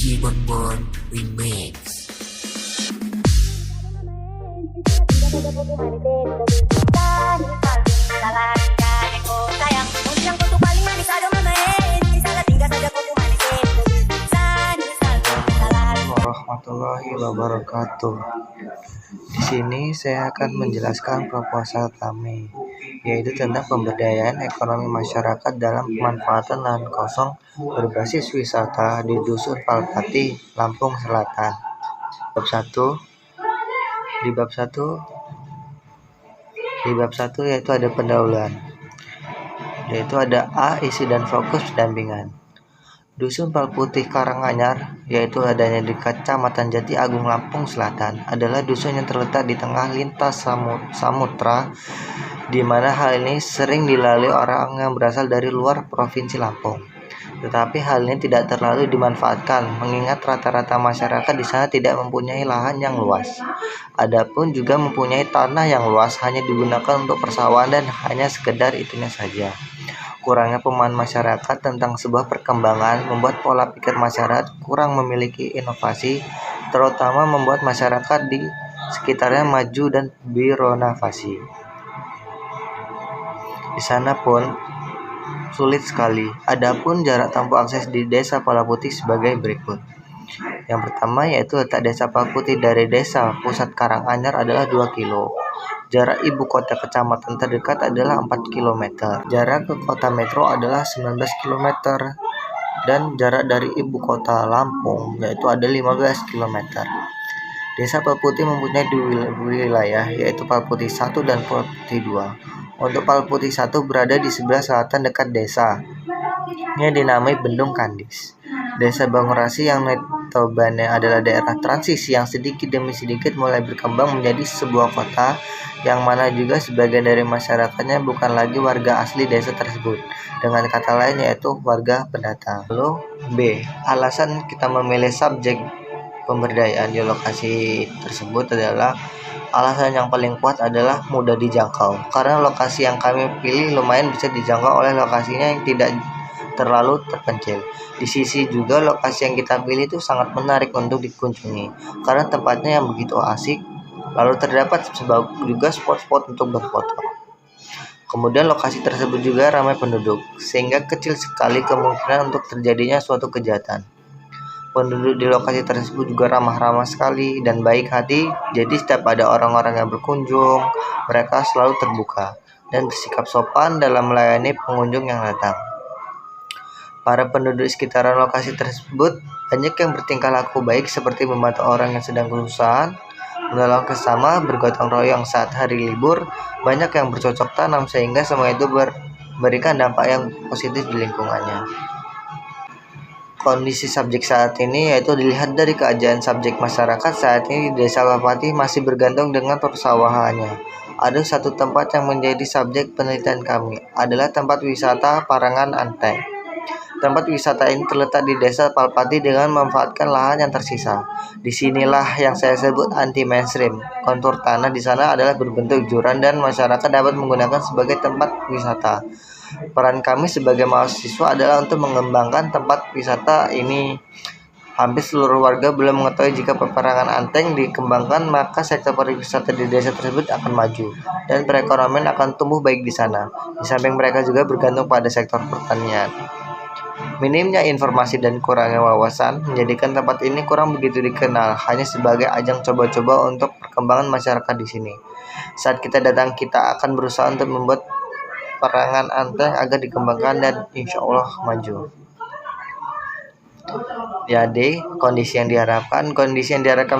DJ Bonbon Remix. Warahmatullahi wabarakatuh. Di sini saya akan menjelaskan proposal kami, yaitu tentang pemberdayaan ekonomi masyarakat dalam pemanfaatan lahan kosong berbasis wisata di Dusun Palpati, Lampung Selatan. Bab 1. Di bab 1 yaitu ada pendahuluan. Yaitu ada A, isi dan fokus pendampingan. Dusun Palputih Karanganyar, yaitu adanya di Kecamatan Jati Agung, Lampung Selatan, adalah dusun yang terletak di tengah lintas samudra, di mana hal ini sering dilalui orang yang berasal dari luar Provinsi Lampung. Tetapi hal ini tidak terlalu dimanfaatkan, mengingat rata-rata masyarakat di sana tidak mempunyai lahan yang luas. Adapun juga mempunyai tanah yang luas, hanya digunakan untuk persawahan dan hanya sekedar itunya saja. Kurangnya pemahaman masyarakat tentang sebuah perkembangan membuat pola pikir masyarakat kurang memiliki inovasi, terutama membuat masyarakat di sekitarnya maju dan berinovasi. Di sana pun sulit sekali. Adapun jarak tempuh akses di Desa Palputih sebagai berikut. Yang pertama yaitu letak Desa Palputih dari Desa Pusat Karanganyar adalah 2 km. Jarak ibu kota kecamatan terdekat adalah 4 km. Jarak ke kota metro adalah 19 km. Dan jarak dari ibu kota Lampung yaitu ada 15 km. Desa Palputih mempunyai dua wilayah, yaitu Palputih 1 dan Palputih 2. Untuk Palputih 1 berada di sebelah selatan dekat desa. Ini dinamai Bendung Kandis. Desa Bangurasi yang notabene adalah daerah transisi yang sedikit demi sedikit mulai berkembang menjadi sebuah kota, yang mana juga sebagian dari masyarakatnya bukan lagi warga asli desa tersebut, dengan kata lain yaitu warga pendatang. Lalu B. Alasan kita memilih subjek pemberdayaan di lokasi tersebut adalah alasan yang paling kuat adalah mudah dijangkau, karena lokasi yang kami pilih lumayan bisa dijangkau oleh lokasinya yang tidak terlalu terpencil. Di sisi juga lokasi yang kita pilih itu sangat menarik untuk dikunjungi karena tempatnya yang begitu asik, lalu terdapat juga spot-spot untuk berfoto. Kemudian lokasi tersebut juga ramai penduduk, sehingga kecil sekali kemungkinan untuk terjadinya suatu kejahatan. Penduduk di lokasi tersebut juga ramah-ramah sekali dan baik hati, jadi setiap ada orang-orang yang berkunjung, mereka selalu terbuka dan bersikap sopan dalam melayani pengunjung yang datang. Para penduduk sekitaran lokasi tersebut banyak yang bertingkah laku baik, seperti membantu orang yang sedang kesusahan, menolong sesama, bergotong royong saat hari libur, banyak yang bercocok tanam, sehingga semua itu memberikan dampak yang positif di lingkungannya. Kondisi subjek saat ini yaitu dilihat dari keadaan subjek masyarakat saat ini di Desa Palputih masih bergantung dengan persawahannya. Ada satu tempat yang menjadi subjek penelitian kami, adalah tempat wisata Parangan Anteng. Tempat wisata ini terletak di Desa Palpati dengan memanfaatkan lahan yang tersisa. Disinilah yang saya sebut anti mainstream. Kontur tanah di sana adalah berbentuk jurang dan masyarakat dapat menggunakan sebagai tempat wisata. Peran kami sebagai mahasiswa adalah untuk mengembangkan tempat wisata ini. Hampir seluruh warga belum mengetahui jika Parangan Anteng dikembangkan, maka sektor pariwisata di desa tersebut akan maju dan perekonomian akan tumbuh baik di sana. Di samping mereka juga bergantung pada sektor pertanian. Minimnya informasi dan kurangnya wawasan menjadikan tempat ini kurang begitu dikenal, hanya sebagai ajang coba-coba untuk perkembangan masyarakat di sini. Saat kita datang, kita akan berusaha untuk membuat Parangan Anteng agar dikembangkan dan insya Allah maju. Jadi, kondisi yang diharapkan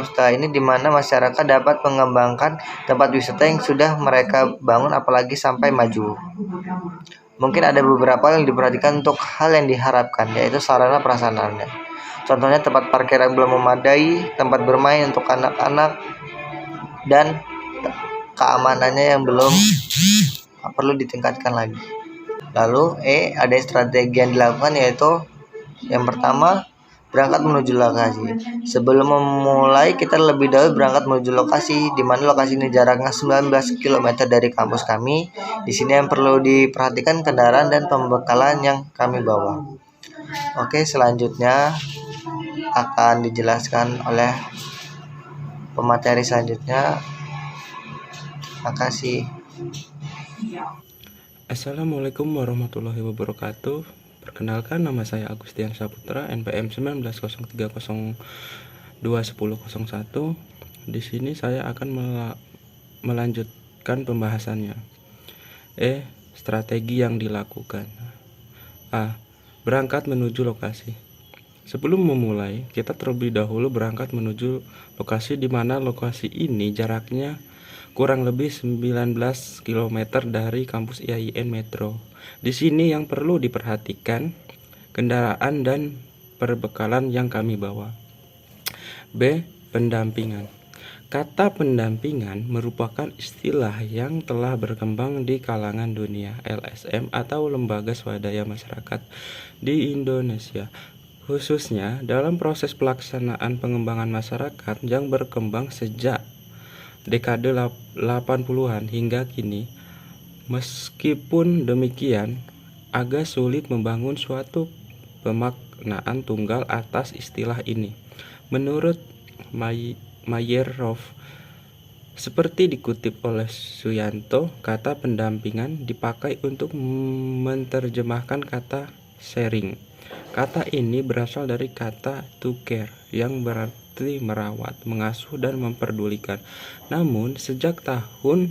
setelah ini di mana masyarakat dapat mengembangkan tempat wisata yang sudah mereka bangun, apalagi sampai maju. Mungkin ada beberapa yang diperhatikan untuk hal yang diharapkan, yaitu sarana prasarananya. Contohnya tempat parkir yang belum memadai, tempat bermain untuk anak-anak, dan keamanannya yang belum perlu ditingkatkan lagi. Lalu ada strategi yang dilakukan, yaitu yang pertama, berangkat menuju lokasi. Sebelum memulai, kita lebih dahulu berangkat menuju lokasi, di mana lokasi ini jaraknya 19 km dari kampus kami. Di sini yang perlu diperhatikan kendaraan dan pembekalan yang kami bawa. Oke, selanjutnya akan dijelaskan oleh pemateri selanjutnya. Terima kasih. Assalamualaikum warahmatullahi wabarakatuh. Perkenalkan, nama saya Agustian Saputra, NPM 1903021001. Di sini saya akan melanjutkan pembahasannya. Strategi yang dilakukan. A. Berangkat menuju lokasi. Sebelum memulai, kita terlebih dahulu berangkat menuju lokasi, di mana lokasi ini jaraknya kurang lebih 19 km dari kampus IAIN Metro. Di sini yang perlu diperhatikan kendaraan dan perbekalan yang kami bawa. B. Pendampingan. Kata pendampingan merupakan istilah yang telah berkembang di kalangan dunia LSM atau lembaga swadaya masyarakat di Indonesia, khususnya dalam proses pelaksanaan pengembangan masyarakat yang berkembang sejak dekade 80-an hingga kini. Meskipun demikian, agak sulit membangun suatu pemaknaan tunggal atas istilah ini. Menurut Mayerov, seperti dikutip oleh Suyanto, kata pendampingan dipakai untuk menerjemahkan kata sharing. Kata ini berasal dari kata to care yang berarti merawat, mengasuh, dan memperdulikan. Namun, sejak tahun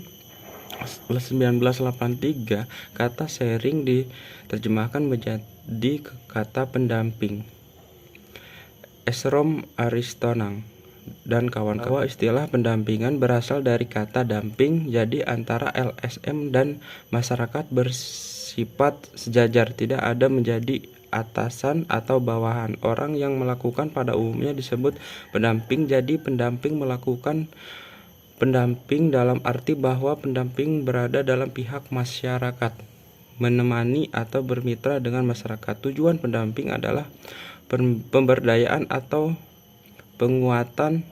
1983, kata sharing diterjemahkan menjadi kata pendamping. Esrom Aristonang dan kawan-kawan, istilah pendampingan berasal dari kata damping, jadi antara LSM dan masyarakat bersifat sejajar, tidak ada menjadi atasan atau bawahan. Orang yang melakukan pada umumnya disebut pendamping. Jadi pendamping melakukan pendamping dalam arti bahwa pendamping berada dalam pihak masyarakat, menemani atau bermitra dengan masyarakat. Tujuan pendamping adalah pemberdayaan atau penguatan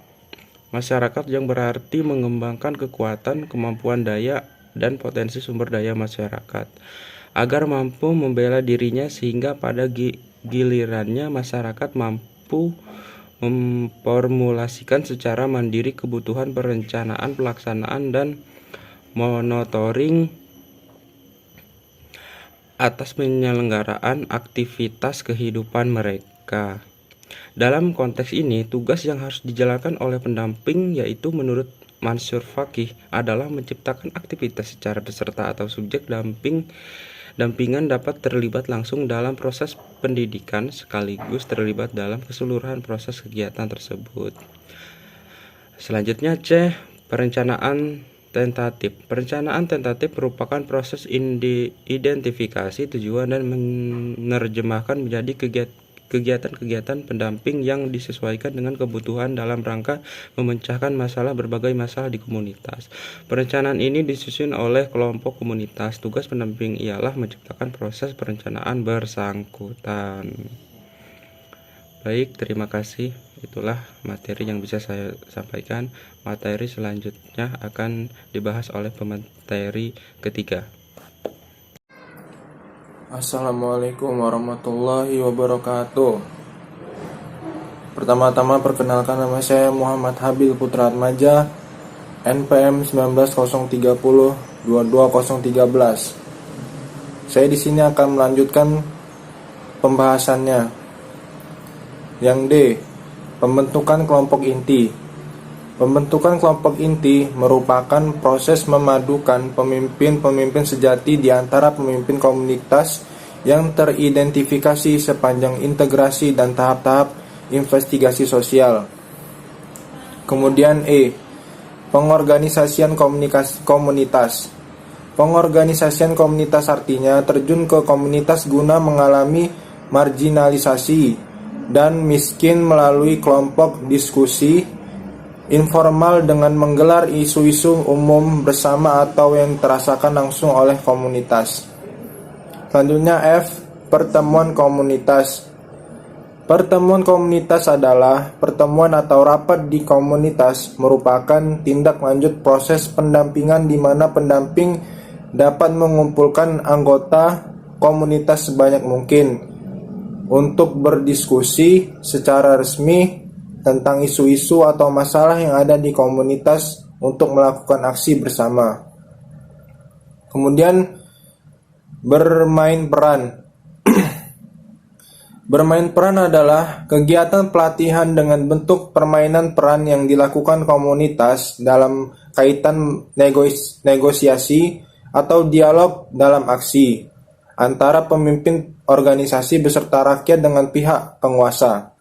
masyarakat, yang berarti mengembangkan kekuatan, kemampuan daya, dan potensi sumber daya masyarakat agar mampu membela dirinya, sehingga pada gilirannya masyarakat mampu memformulasikan secara mandiri kebutuhan perencanaan, pelaksanaan, dan monitoring atas penyelenggaraan aktivitas kehidupan mereka. Dalam konteks ini, tugas yang harus dijalankan oleh pendamping yaitu menurut Mansur Fakih adalah menciptakan aktivitas secara peserta atau subjek dampingan dapat terlibat langsung dalam proses pendidikan sekaligus terlibat dalam keseluruhan proses kegiatan tersebut. Selanjutnya C. Perencanaan tentatif. Perencanaan tentatif merupakan proses identifikasi tujuan dan menerjemahkan menjadi kegiatan-kegiatan pendamping yang disesuaikan dengan kebutuhan dalam rangka memecahkan berbagai masalah di komunitas. Perencanaan ini disusun oleh kelompok komunitas. Tugas pendamping ialah menciptakan proses perencanaan bersangkutan. Baik, terima kasih. Itulah materi yang bisa saya sampaikan. Materi selanjutnya akan dibahas oleh pemateri ketiga. Assalamualaikum warahmatullahi wabarakatuh. Pertama-tama perkenalkan, nama saya Muhammad Habil Putra Atmaja, NPM 19.030.22013. Saya di sini akan melanjutkan pembahasannya. Yang D, pembentukan kelompok inti. Pembentukan kelompok inti merupakan proses memadukan pemimpin-pemimpin sejati di antara pemimpin komunitas yang teridentifikasi sepanjang integrasi dan tahap-tahap investigasi sosial. Kemudian E, pengorganisasian komunitas. Pengorganisasian komunitas artinya terjun ke komunitas guna mengalami marginalisasi dan miskin melalui kelompok diskusi informal dengan menggelar isu-isu umum bersama atau yang terasakan langsung oleh komunitas. Selanjutnya F, pertemuan komunitas. Pertemuan komunitas adalah pertemuan atau rapat di komunitas, merupakan tindak lanjut proses pendampingan di mana pendamping dapat mengumpulkan anggota komunitas sebanyak mungkin untuk berdiskusi secara resmi tentang isu-isu atau masalah yang ada di komunitas untuk melakukan aksi bersama. Kemudian bermain peran. Bermain peran adalah kegiatan pelatihan dengan bentuk permainan peran yang dilakukan komunitas dalam kaitan negosiasi atau dialog dalam aksi antara pemimpin organisasi beserta rakyat dengan pihak penguasa.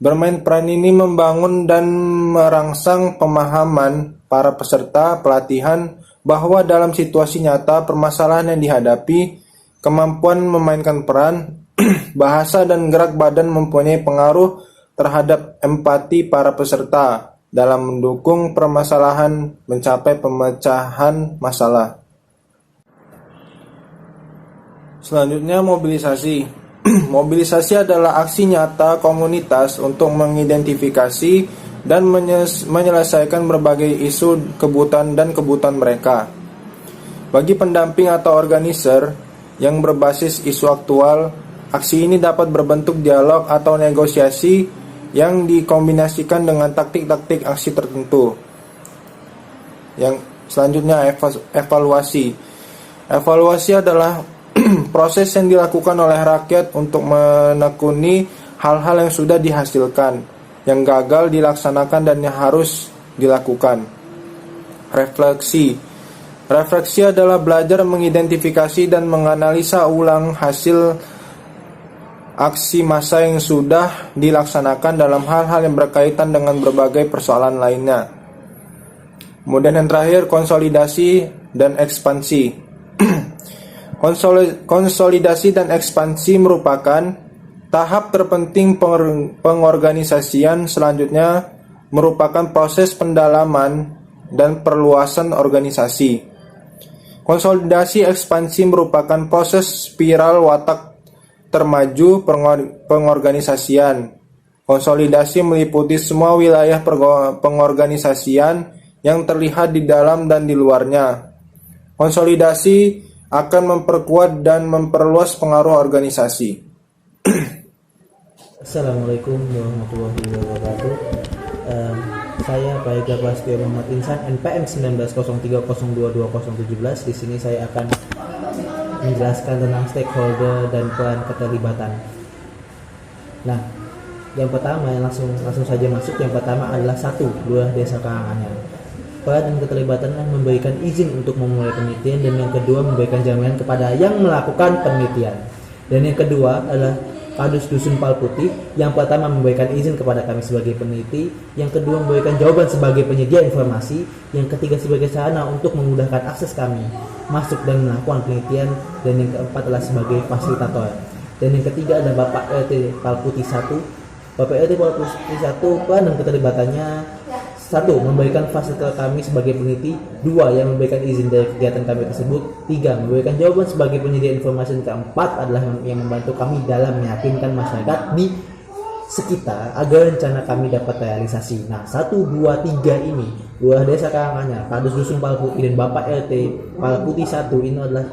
Bermain peran ini membangun dan merangsang pemahaman para peserta pelatihan bahwa dalam situasi nyata permasalahan yang dihadapi, kemampuan memainkan peran, bahasa dan gerak badan mempunyai pengaruh terhadap empati para peserta dalam mendukung permasalahan mencapai pemecahan masalah. Selanjutnya, mobilisasi. Mobilisasi adalah aksi nyata komunitas untuk mengidentifikasi dan menyelesaikan berbagai isu kebutuhan mereka. Bagi pendamping atau organizer yang berbasis isu aktual, aksi ini dapat berbentuk dialog atau negosiasi yang dikombinasikan dengan taktik-taktik aksi tertentu. Yang selanjutnya, evaluasi. Evaluasi adalah proses yang dilakukan oleh rakyat untuk menekuni hal-hal yang sudah dihasilkan, yang gagal dilaksanakan dan yang harus dilakukan. Refleksi. Refleksi adalah belajar mengidentifikasi dan menganalisa ulang hasil aksi massa yang sudah dilaksanakan dalam hal-hal yang berkaitan dengan berbagai persoalan lainnya. Kemudian yang terakhir, konsolidasi dan ekspansi. Konsolidasi dan ekspansi merupakan tahap terpenting pengorganisasian. Selanjutnya merupakan proses pendalaman dan perluasan organisasi. Konsolidasi ekspansi merupakan proses spiral watak termaju pengorganisasian. Konsolidasi meliputi semua wilayah pengorganisasian yang terlihat di dalam dan di luarnya. Konsolidasi akan memperkuat dan memperluas pengaruh organisasi. Assalamualaikum warahmatullahi wabarakatuh. Saya Pak Ega Prastio Muhammad Insan, NPM 1903022017. Di sini saya akan menjelaskan tentang stakeholder dan peran keterlibatan. Nah, yang pertama yang langsung saja masuk. Yang pertama adalah 1. Lurah Desa Karanganyar. Peran dan keterlibatannya memberikan izin untuk memulai penelitian, dan yang kedua memberikan jaminan kepada yang melakukan penelitian. Dan yang kedua adalah Kadus Dusun Palputih. Yang pertama memberikan izin kepada kami sebagai peneliti, yang kedua memberikan jawaban sebagai penyedia informasi, yang ketiga sebagai sarana untuk memudahkan akses kami masuk dan melakukan penelitian, dan yang keempat adalah sebagai fasilitator. Dan yang ketiga adalah Bapak RT Palputih 1. Bapak RT Palputih 1 peran dan keterlibatannya: 1. Memberikan fasilitas kami sebagai peneliti. 2. Yang memberikan izin dari kegiatan kami tersebut. 3. Memberikan jawaban sebagai penyedia informasi. Dan keempat adalah yang membantu kami dalam meyakinkan masyarakat di sekitar agar rencana kami dapat realisasi. Nah, 1, 2, 3 ini, Lurah Desa Karanganyar, Kadus Dusun Palputih, dan Bapak RT Palputih 1 ini adalah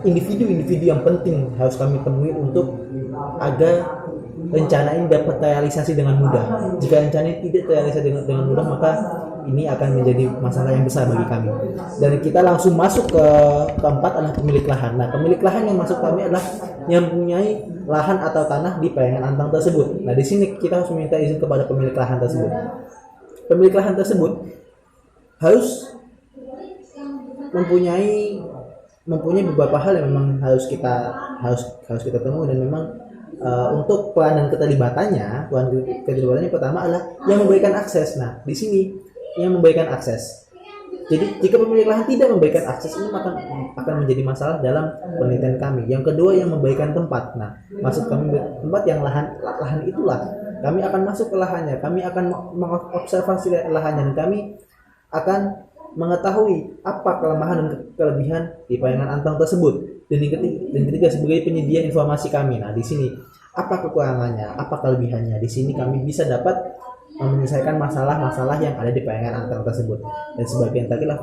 individu-individu yang penting harus kami temui untuk agar rencana ini dapat terrealisasi dengan mudah. Jika rencana ini tidak terrealisasi dengan mudah, maka ini akan menjadi masalah yang besar bagi kami. Dan kita langsung masuk ke keempat adalah pemilik lahan. Nah, pemilik lahan yang masuk kami adalah yang mempunyai lahan atau tanah di perairan antang tersebut. Nah, di sini kita harus meminta izin kepada pemilik lahan tersebut. Pemilik lahan tersebut harus mempunyai beberapa hal yang memang harus kita temui, dan memang untuk peran dan keterlibatannya pertama adalah yang memberikan akses. Nah, di sini yang memberikan akses. Jadi jika pemilik lahan tidak memberikan akses, ini akan menjadi masalah dalam penelitian kami. Yang kedua, yang memberikan tempat. Nah, maksud kami tempat yang lahan itulah kami akan masuk ke lahannya, kami akan mengobservasi lahannya, dan kami akan mengetahui apa kelemahan dan kelebihan di perairan antang tersebut. Dan ketiga sebagai penyedia informasi kami. Nah, di sini apa kekurangannya, apa kelebihannya? Di sini kami bisa dapat menyelesaikan masalah-masalah yang ada di perairan antang tersebut. Dan sebagian tadi lah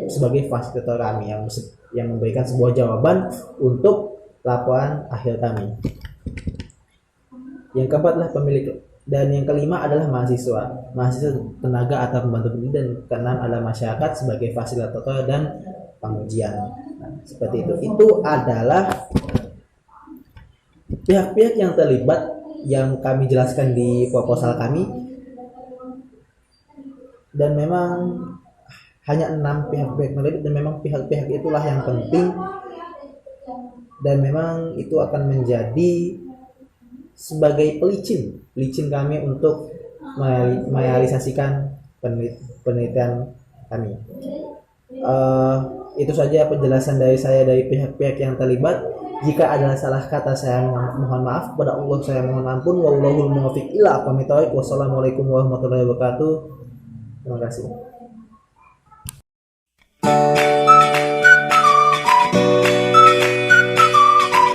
sebagai fasilitator kami yang memberikan sebuah jawaban untuk laporan akhir kami. Yang keempat adalah pemilik, dan yang kelima adalah mahasiswa tenaga atau pembantu pendidik, dan keenam adalah masyarakat sebagai fasilitator dan pengujian. Nah, seperti itu. Itu adalah pihak-pihak yang terlibat yang kami jelaskan di proposal kami, dan memang hanya 6 pihak-pihak terlibat, dan memang pihak-pihak itulah yang penting, dan memang itu akan menjadi sebagai pelicin kami untuk merealisasikan penelitian kami. Itu saja penjelasan dari saya dari pihak-pihak yang terlibat. Jika ada salah kata saya mohon maaf, kepada Allah saya mohon ampun. Wallahul muwaffiq ila aqwamit thoriq. Wassalamualaikum warahmatullahi wabarakatuh. Terima kasih.